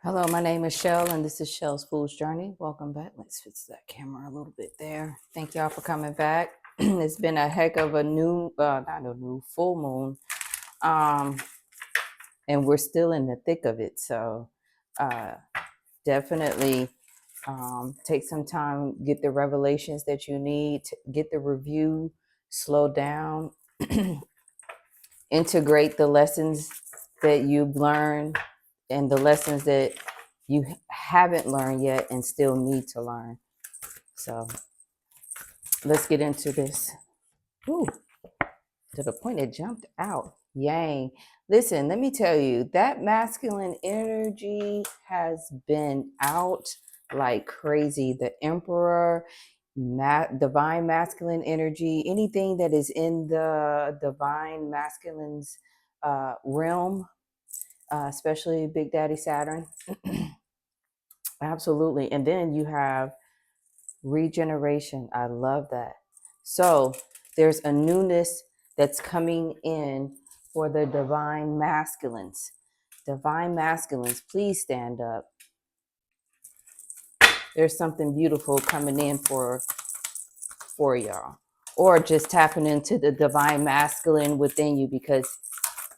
Hello, my name is Shell, and this is Shell's Fool's Journey. Welcome back. Let's fix that camera a little bit there. Thank y'all for coming back. It's been a heck of a not a new full moon, um, and we're still in the thick of it. So, uh, definitely take some time, get the revelations that you need, get the review, slow down, integrate the lessons that you've learned and the lessons that you haven't learned yet and still need to learn. So let's get into this. Ooh, to the point it jumped out. Yang. Listen, let me tell you, that masculine energy has been out like crazy. The Emperor, divine masculine energy, anything that is in the divine masculine's realm, especially Big Daddy Saturn. Absolutely. And then you have regeneration. I love that. So there's a newness that's coming in for the divine masculines. Divine masculines, please stand up. There's something beautiful coming in for y'all. Or just tapping into the divine masculine within you, because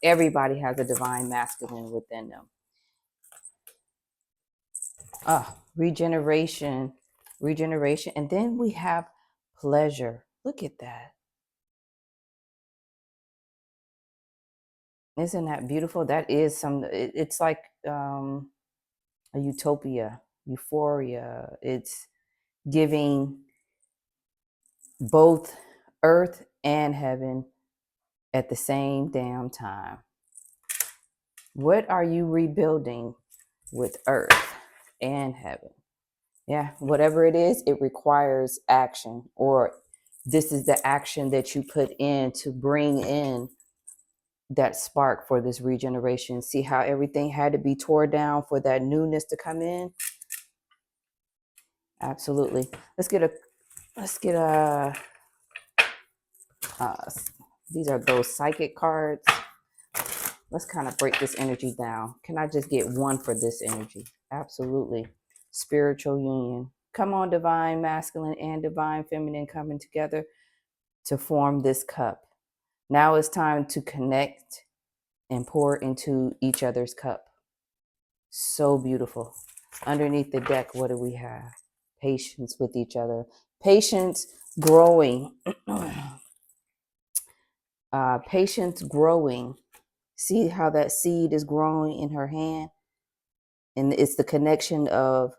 everybody has a divine masculine within them. Regeneration, and then we have pleasure. Look at that. Isn't that beautiful? That is it's like a utopia, euphoria. It's giving both earth and heaven at the same damn time. What are you rebuilding with earth and heaven? Yeah, whatever it is, it requires action, or this is the action that you put in to bring in that spark for this regeneration. See how everything had to be torn down for that newness to come in? Absolutely. Let's get uh these are those psychic cards. Let's kind of break this energy down. Can I just get one for this energy? Absolutely. Spiritual union. Come on, divine masculine and divine feminine coming together to form this cup. Now it's time to connect and pour into each other's cup. So beautiful. Underneath the deck, what do we have? Patience with each other. Patience growing. Patience growing. See how that seed is growing in her hand? And it's the connection of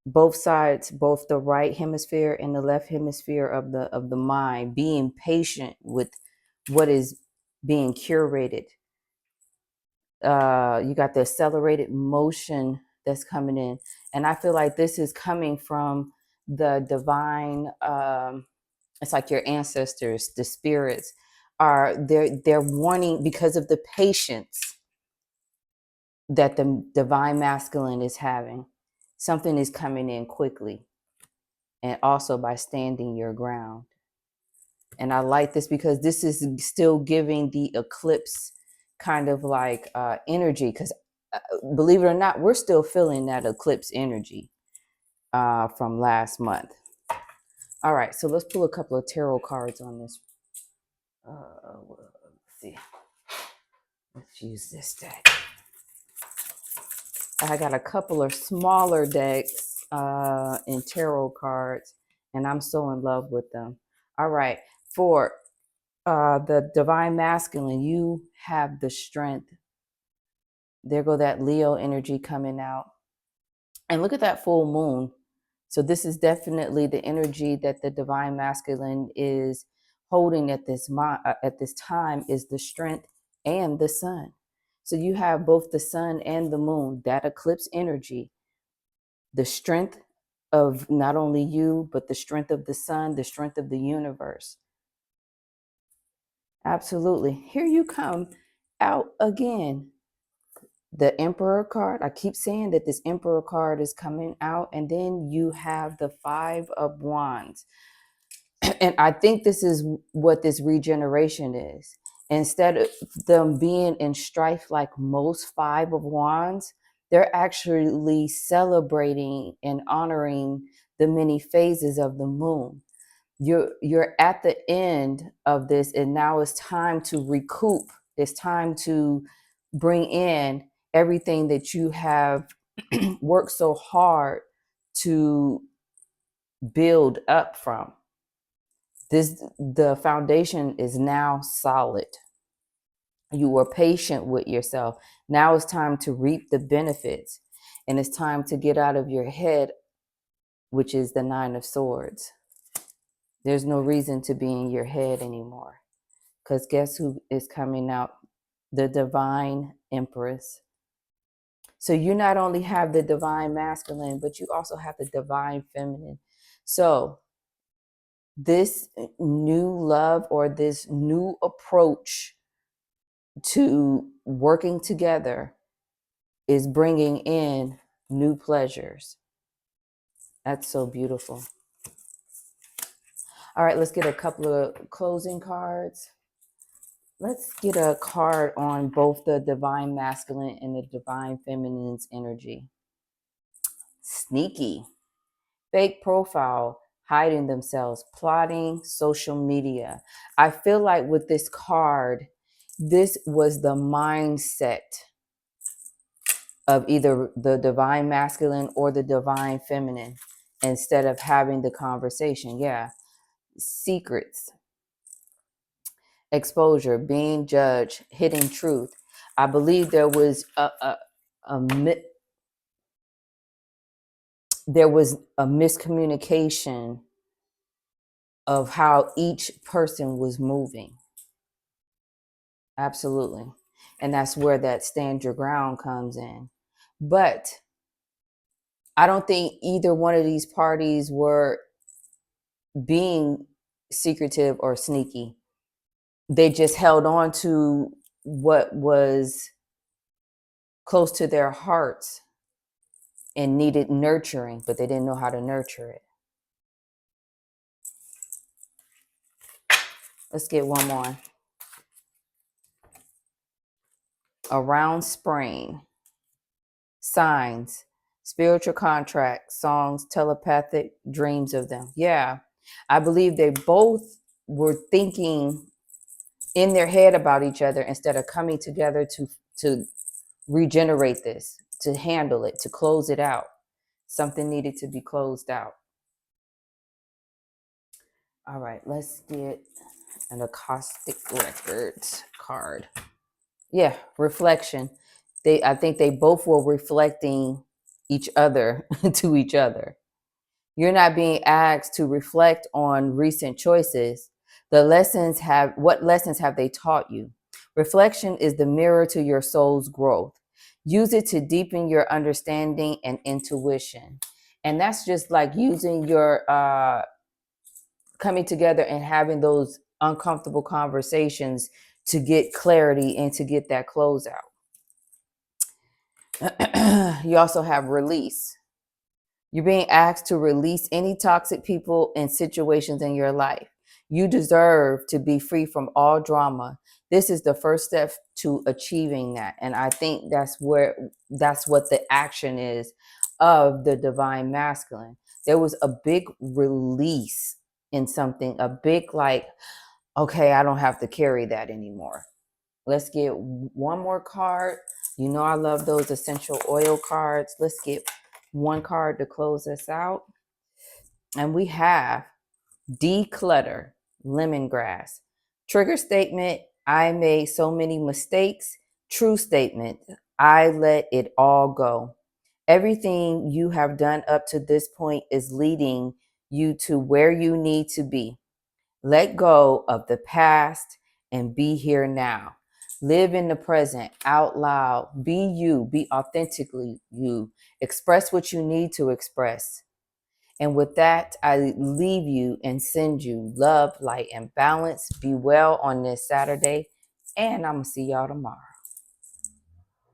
both sides, both the right hemisphere and the left hemisphere of the mind, being patient with what is being curated. You got the accelerated motion that's coming in, and I feel like this is coming from the divine. It's like your ancestors, the spirits are they're wanting, because of the patience that the divine masculine is having. Something is coming in quickly, and also by standing your ground. And I like this because this is still giving the eclipse kind of like energy, because believe it or not, we're still feeling that eclipse energy from last month. All right, so let's pull a couple of tarot cards on this. Let's see. Let's use this deck. I got a couple of smaller decks in tarot cards, and I'm so in love with them. All right, for the divine masculine, you have the strength. There go that Leo energy coming out. And look at that full moon. So this is definitely the energy that the divine masculine is holding at this time, is the strength and the sun. So you have both the sun and the moon, that eclipse energy, the strength of not only you, but the strength of the sun, the strength of the universe. Absolutely. Here you come out again. The Emperor card. I keep saying that this Emperor card is coming out, and then you have the Five of Wands. And I think this is what this regeneration is. Instead of them being in strife like most Five of Wands, They're actually celebrating and honoring the many phases of the moon. You're at the end of this, and now it's time to recoup. It's time to bring in everything that you have worked so hard to build up from. The foundation is now solid. You were patient with yourself. Now it's time to reap the benefits, and it's time to get out of your head, which is the Nine of Swords. There's no reason to be in your head anymore, because guess who is coming out? The Divine Empress. So you not only have the Divine Masculine, but you also have the Divine Feminine. So this new love, or this new approach to working together, is bringing in new pleasures. That's so beautiful. All right, let's get a couple of closing cards. Let's get a card on both the Divine Masculine and the Divine Feminine's energy. Sneaky. Fake profile, hiding themselves, plotting social media. I feel like with this card, this was the mindset of either the Divine Masculine or the Divine Feminine, instead of having the conversation. Yeah. Secrets, exposure, being judged, hidden truth. I believe there was there was a miscommunication of how each person was moving. Absolutely. And that's where that stand your ground comes in. But I don't think either one of these parties were being secretive or sneaky. They just held on to what was close to their hearts and needed nurturing, but they didn't know how to nurture it. Let's get one more. Around spring. Signs, spiritual contracts, songs, telepathic dreams of them. Yeah, I believe they both were thinking in their head about each other instead of coming together to regenerate this, to handle it, to close it out. Something needed to be closed out. All right, let's get an Akashic Records card. Yeah, reflection. I think they both were reflecting each other to each other. You're not being asked to reflect on recent choices. What lessons have they taught you? Reflection is the mirror to your soul's growth. Use it to deepen your understanding and intuition. And that's just like using your coming together and having those uncomfortable conversations to get clarity and to get that closeout. You also have release. You're being asked to release any toxic people and situations in your life. You deserve to be free from all drama. This is the first step to achieving that. And I think that's what the action is of the Divine Masculine. There was a big release in something, a big like, okay, I don't have to carry that anymore. Let's get one more card. You know I love those essential oil cards. Let's get one card to close us out. And we have Declutter, Lemongrass. Trigger statement, I made so many mistakes. True statement, I let it all go. Everything you have done up to this point is leading you to where you need to be. Let go of the past and be here now. Live in the present out loud. Be you. Be authentically you. Express what you need to express. And with that, I leave you and send you love, light, and balance. Be well on this Saturday. And I'm going to see y'all tomorrow.